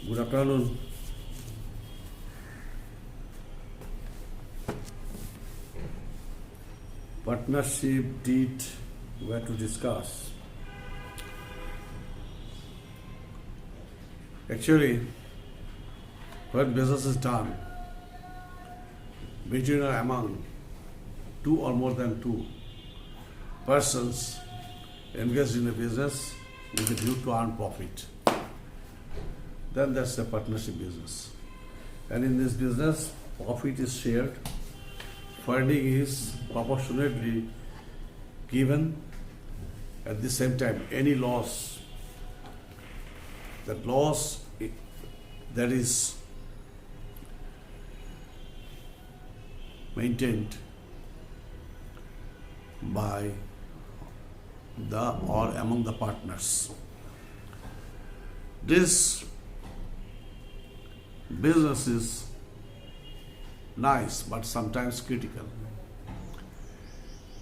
Good afternoon. Partnership deed we have to discuss. Actually, when business is done between or among two or more than two persons engaged in a business with a view to earn profit, then that's a partnership business. And in this business, profit is shared, funding is proportionately given. At the same time, any loss, that is maintained by the or among the partners. This business is nice but sometimes critical.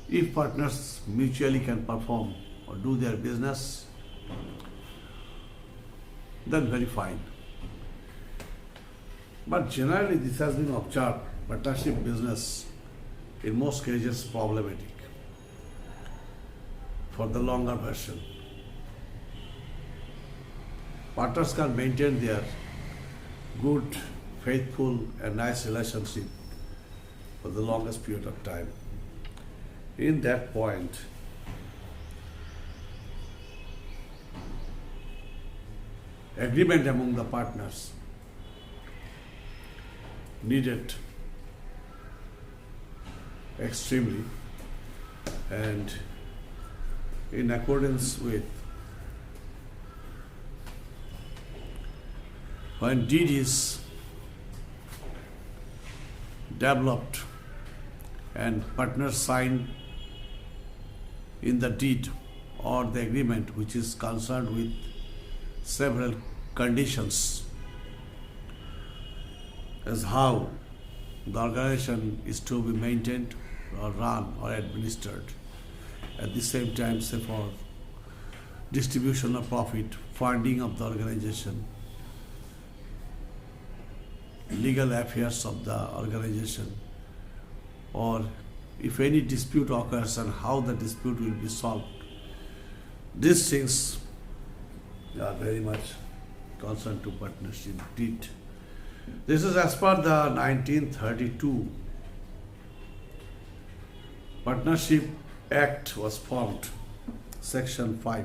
If partners mutually can perform or do their business, then very fine. But generally this has been observed, partnership business in most cases problematic. For the longer version, partners can maintain their good, faithful and nice relationship for the longest period of time. In that point, agreement among the partners needed extremely, and in accordance with when deed is developed and partners sign in the deed or the agreement which is concerned with several conditions as how the organization is to be maintained or run or administered. At the same time, say for distribution of profit, funding of the organization, legal affairs of the organization, or if any dispute occurs and how the dispute will be solved. These things are very much concerned to partnership deed. This is as per the 1932 Partnership Act was formed, Section 5.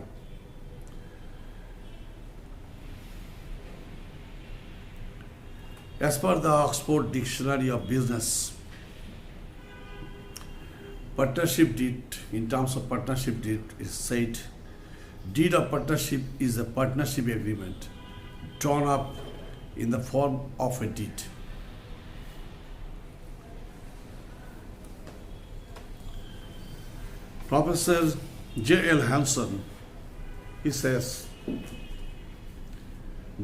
As per the Oxford Dictionary of Business, partnership deed, in terms of partnership deed, is said, deed of partnership is a partnership agreement drawn up in the form of a deed. Professor J.L. Hanson, he says,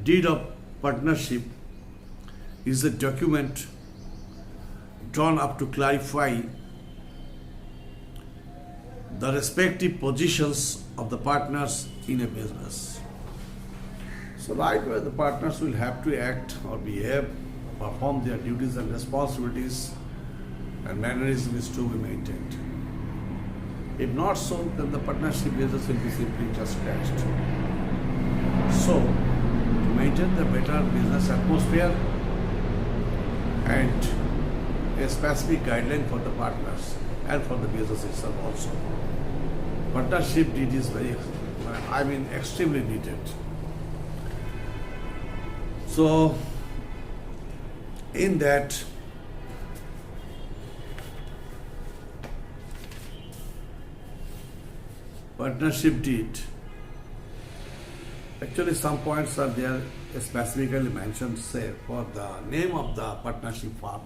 deed of partnership is a document drawn up to clarify the respective positions of the partners in a business. So right where the partners will have to act or behave, perform their duties and responsibilities, and mannerism is to be maintained. If not so, then the partnership business will be simply just crashed. So, to maintain the better business atmosphere and a specific guideline for the partners and for the business itself also, partnership deed is extremely needed. So, in that, partnership deed, actually some points are there specifically mentioned, say for the name of the partnership firm,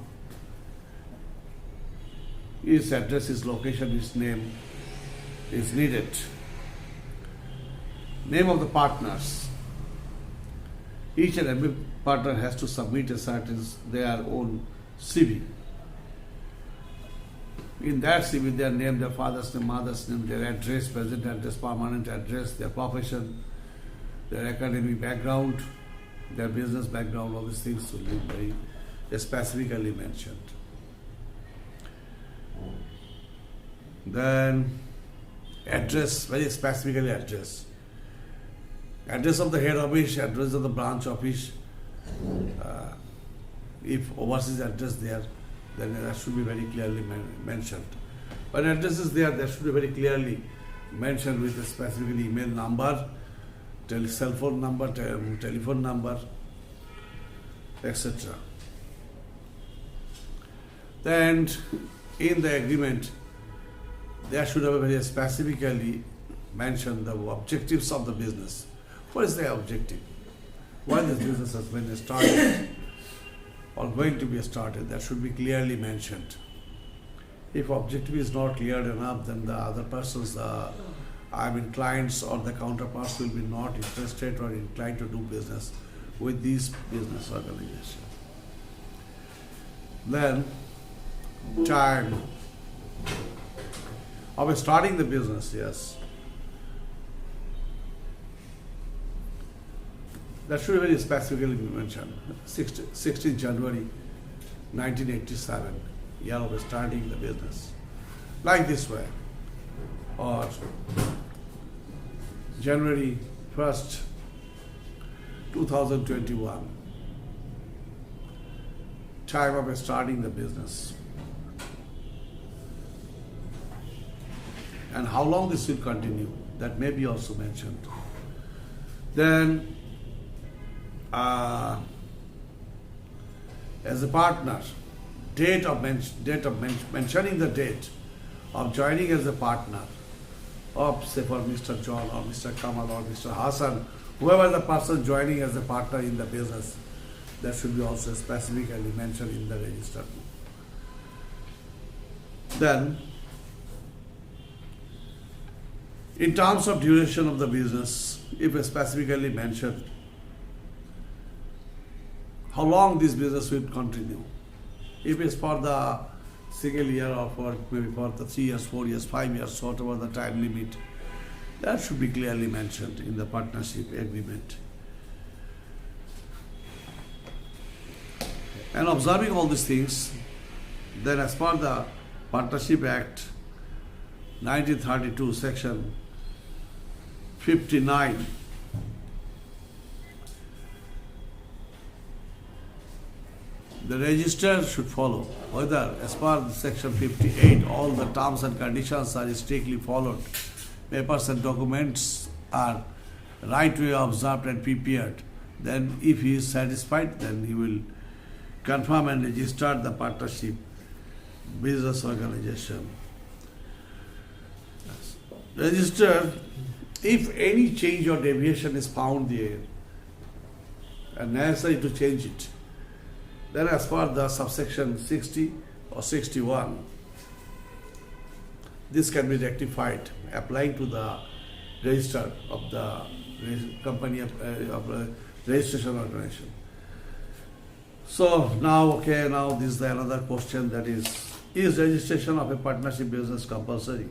its address, its location, its name is needed. Name of the partners. Each and every partner has to submit their own CV. In that CV, their name, their father's name, mother's name, their address, present address, permanent address, their profession, their academic background, their business background, all these things will be very specifically mentioned. Then address, very specifically address. Address of the head office, address of the branch office. If overseas address there, then that should be very clearly mentioned. When address is there, that should be very clearly mentioned with a specific email number, cell phone number, telephone number, etc. Then in the agreement, there should have a very specifically mentioned the objectives of the business. What is the objective? Why this business has been started or going to be started? That should be clearly mentioned. If objective is not clear enough, then the other persons, clients or the counterparts will be not interested or inclined to do business with these business organizations. Then, time of starting the business, yes. That should be very specifically mentioned. 16th January 1987, year of starting the business. Like this way. Or January 1st, 2021, time of starting the business. And how long this will continue, that may be also mentioned. Then, as a partner, mentioning the date of joining as a partner of, say, for Mr. John or Mr. Kamal or Mr. Hassan, whoever the person joining as a partner in the business, that should be also specifically mentioned in the register. Then, in terms of duration of the business, if specifically mentioned, how long this business will continue. If it's for the single year or for maybe for the 3 years, 4 years, 5 years, whatever the time limit, that should be clearly mentioned in the partnership agreement. And observing all these things, then as per the Partnership Act 1932, section 59, the register should follow whether, as per section 58, all the terms and conditions are strictly followed. Papers and documents are right way observed and prepared. Then, if he is satisfied, then he will confirm and register the partnership business organization. Register if any change or deviation is found there and necessary to change it. Then as per the subsection 60 or 61, this can be rectified applying to the register of the company of registration organization. So now this is another question, that is registration of a partnership business compulsory?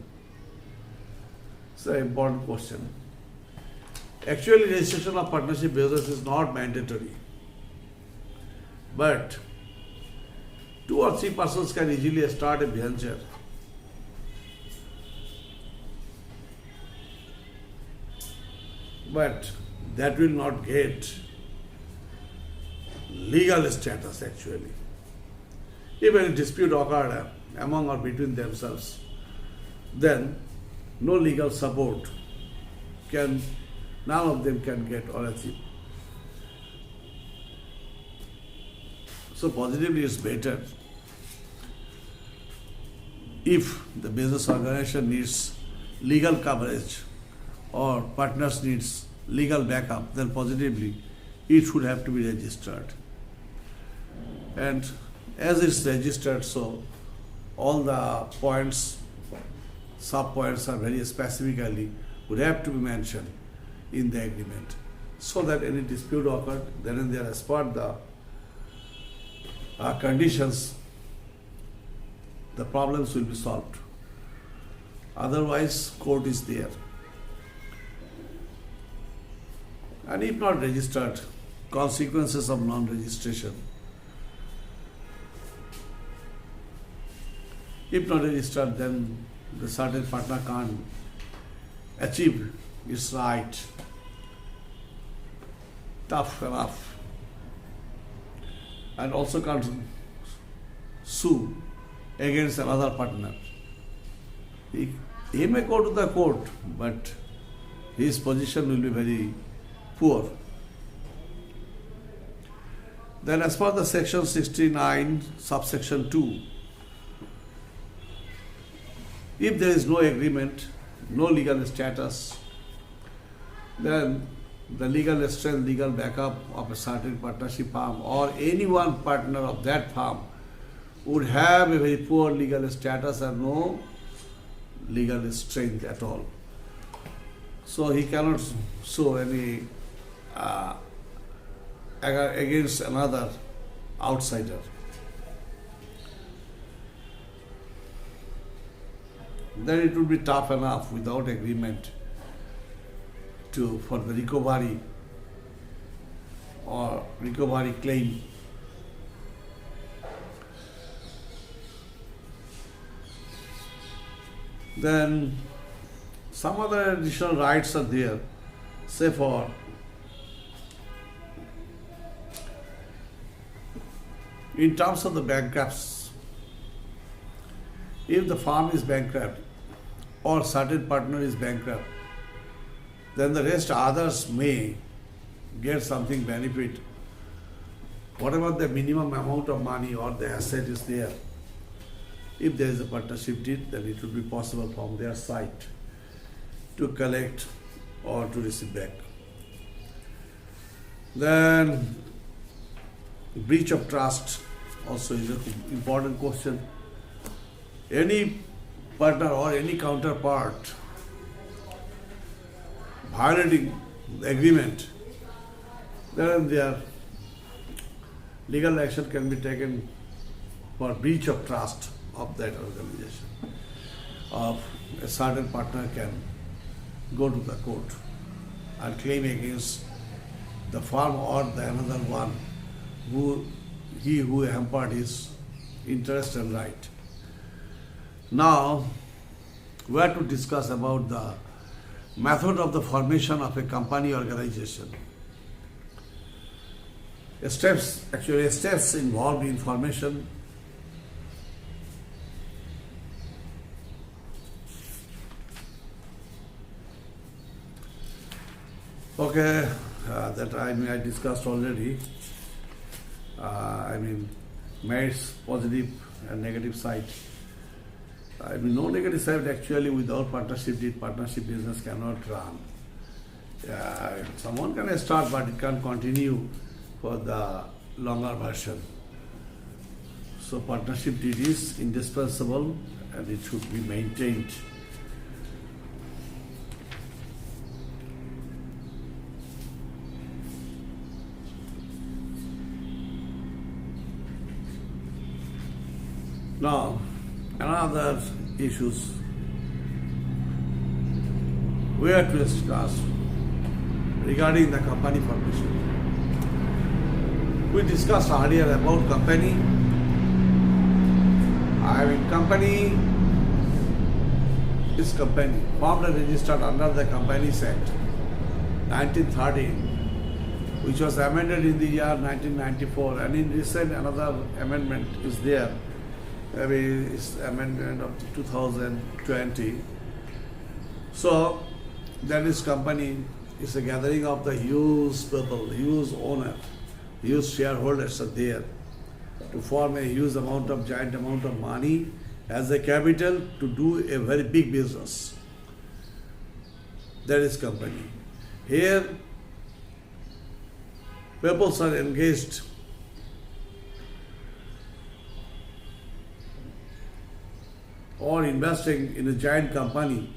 It's an important question. Actually, registration of partnership business is not mandatory. But 2 or 3 persons can easily start a venture. But that will not get legal status actually. If any dispute occurred among or between themselves, then no legal support none of them can get or achieve. So positively it's better if the business organization needs legal coverage or partners needs legal backup, then positively it should have to be registered. And as it's registered, so all the points, sub-points are very specifically would have to be mentioned in the agreement, so that any dispute occurred, then and there as per the conditions, the problems will be solved. Otherwise, court is there. And if not registered, consequences of non-registration. If not registered, then the certain partner can't achieve its right. Tough enough. And also can't sue against another partner. He may go to the court, but his position will be very poor. Then as per the section 69, subsection 2, if there is no agreement, no legal status, then the legal strength, legal backup of a certain partnership firm or any one partner of that firm would have a very poor legal status and no legal strength at all. So he cannot show any against another outsider. Then it would be tough enough without agreement for the recovery or recovery claim. Then some other additional rights are there, say for in terms of the bankruptcy, if the firm is bankrupt or certain partner is bankrupt, then the rest others may get something benefit. Whatever the minimum amount of money or the asset is there, if there is a partnership deed, then it will be possible from their side to collect or to receive back. Then breach of trust also is an important question. Any partner or any counterpart violating the agreement, then their legal action can be taken for breach of trust of that organization. Of a certain partner can go to the court and claim against the firm or the another one who hampered his interest and right. Now, we are to discuss about the method of the formation of a company organization. Steps involved in formation. Okay, that I discussed already. Merits, positive and negative side. No negative side actually. Without partnership deed, partnership business cannot run. Someone can start, but it can't continue for the longer version. So partnership deed is indispensable and it should be maintained. Now, another issues we have to discuss regarding the company formation. We discussed earlier about company. Company is company formed and registered under the Companies Act 1930, which was amended in the year 1994, and in recent another amendment is there. It's amendment of 2020. So that is company is a gathering of the huge people, huge owner, huge shareholders are there to form a huge amount of giant amount of money as a capital to do a very big business. That is company. Here people are engaged or investing in a giant company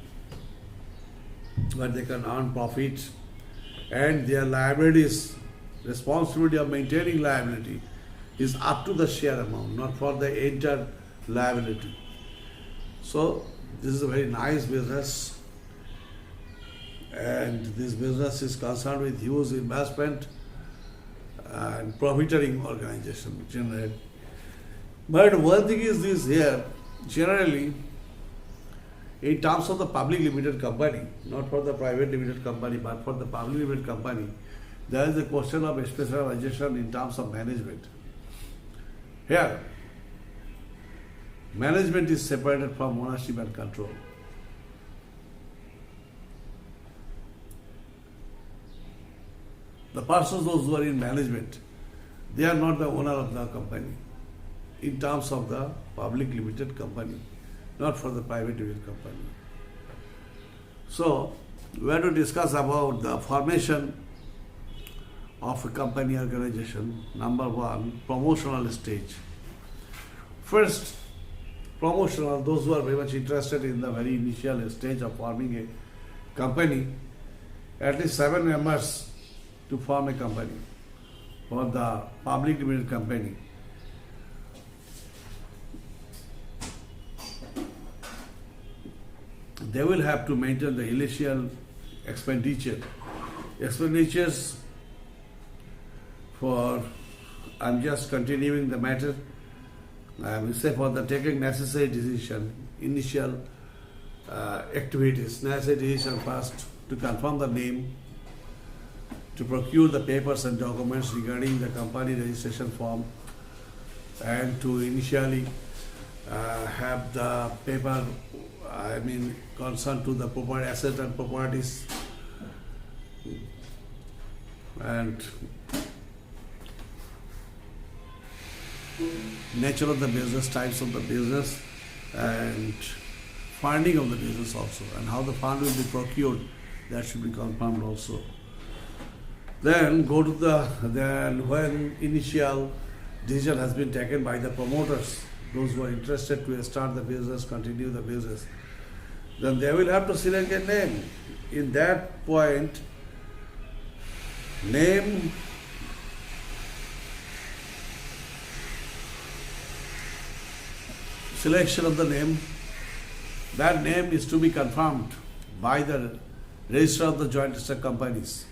where they can earn profit, and their liabilities, responsibility of maintaining liability is up to the share amount, not for the entire liability. So this is a very nice business, and this business is concerned with huge investment profiteering organization generally. But one thing is this here, generally, in terms of the public limited company, not for the private limited company, but for the public limited company, there is a question of specialization in terms of management. Here, management is separated from ownership and control. The persons, those who are in management, they are not the owner of the company in terms of the public limited company, not for the private limited company. So, we have to discuss about the formation of a company organization. Number one, promotional stage. First, promotional, those who are very much interested in the very initial stage of forming a company, at least 7 members to form a company for the public limited company. They will have to maintain the initial expenditure. Expenditures for, I'm just continuing the matter, I will say for the taking necessary decision, initial activities, necessary decision first to confirm the name, to procure the papers and documents regarding the company registration form, and to initially have the paper, concerned to the property, asset and properties, and nature of the business, types of the business, and funding of the business also, and how the fund will be procured, that should be confirmed also. Then go to when initial decision has been taken by the promoters, those who are interested to start the business, continue the business, then they will have to select a name. In that point, name selection of the name, that name is to be confirmed by the registrar of the joint registered companies.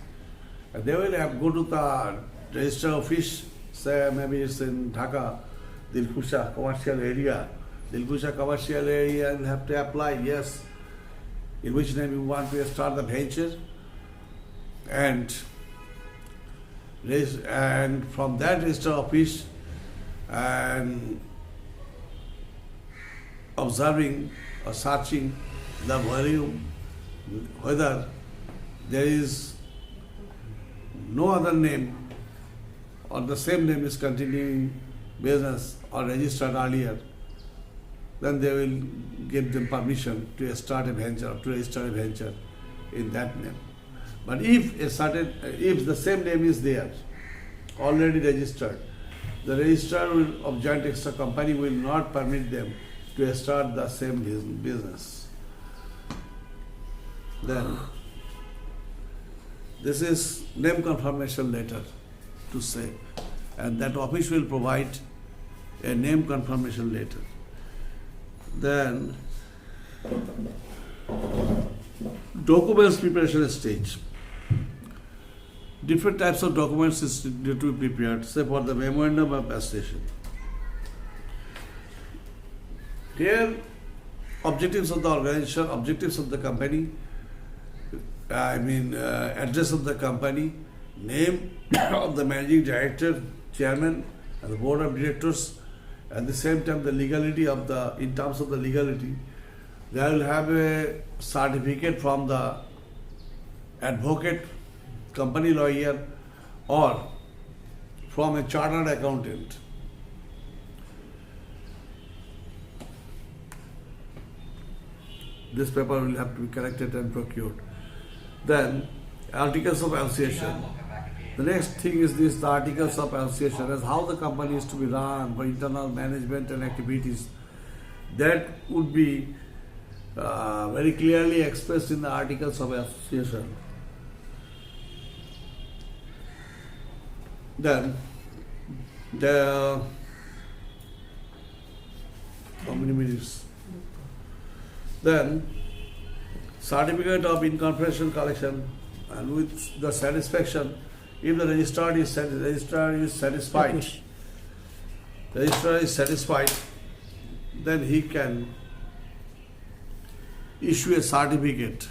And they will have go to the register office, say maybe it's in Dhaka, Dilkusha commercial area. Dilkusha commercial area, and have to apply, yes, in which name you want to start the venture, and from that register office, and observing or searching the volume, whether there is no other name or the same name is continuing business or registered earlier, then they will give them permission to start a venture or to register a venture in that name. But if the same name is there, already registered, the registrar of joint registered company will not permit them to start the same business. Then this is name confirmation letter to say, and that office will provide a name confirmation letter. Then documents preparation stage. Different types of documents is need to be prepared, say for the memorandum of association. Here, objectives of the organization, objectives of the company, address of the company, name of the managing director, chairman, and the board of directors. At the same time, the legality of in terms of the legality, they will have a certificate from the advocate, company lawyer, or from a chartered accountant. This paper will have to be collected and procured. Then, articles of association. The next thing is the articles of association, as how the company is to be run for internal management and activities. That would be very clearly expressed in the articles of association. Then, how many minutes? Then, certificate of incorporation collection, and with the satisfaction If the registrar is satisfied, then he can issue a certificate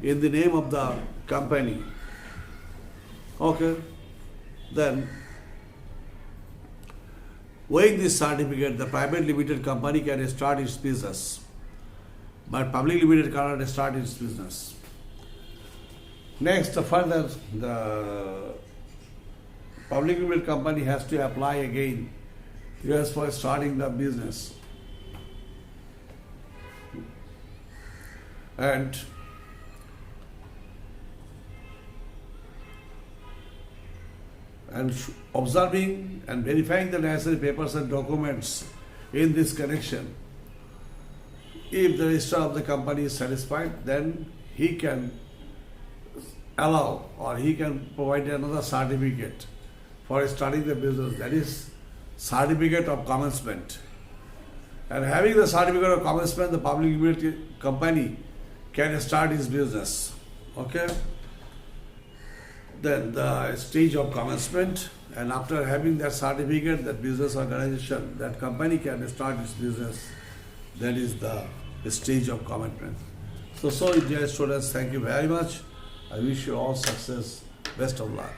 in the name of the company. Okay, then with this certificate, the private limited company can start its business, but public limited cannot start its business. Next, further, the public limited company has to apply again just for starting the business. And observing and verifying the necessary papers and documents in this connection. If the registrar of the company is satisfied, then he can allow or he can provide another certificate for starting the business, that is certificate of commencement. And having the certificate of commencement, the public limited company can start his business. Okay? Then the stage of commencement, and after having that certificate, that business organization, that company can start its business. That is the stage of commitment. So dear students, thank you very much. I wish you all success. Best of luck.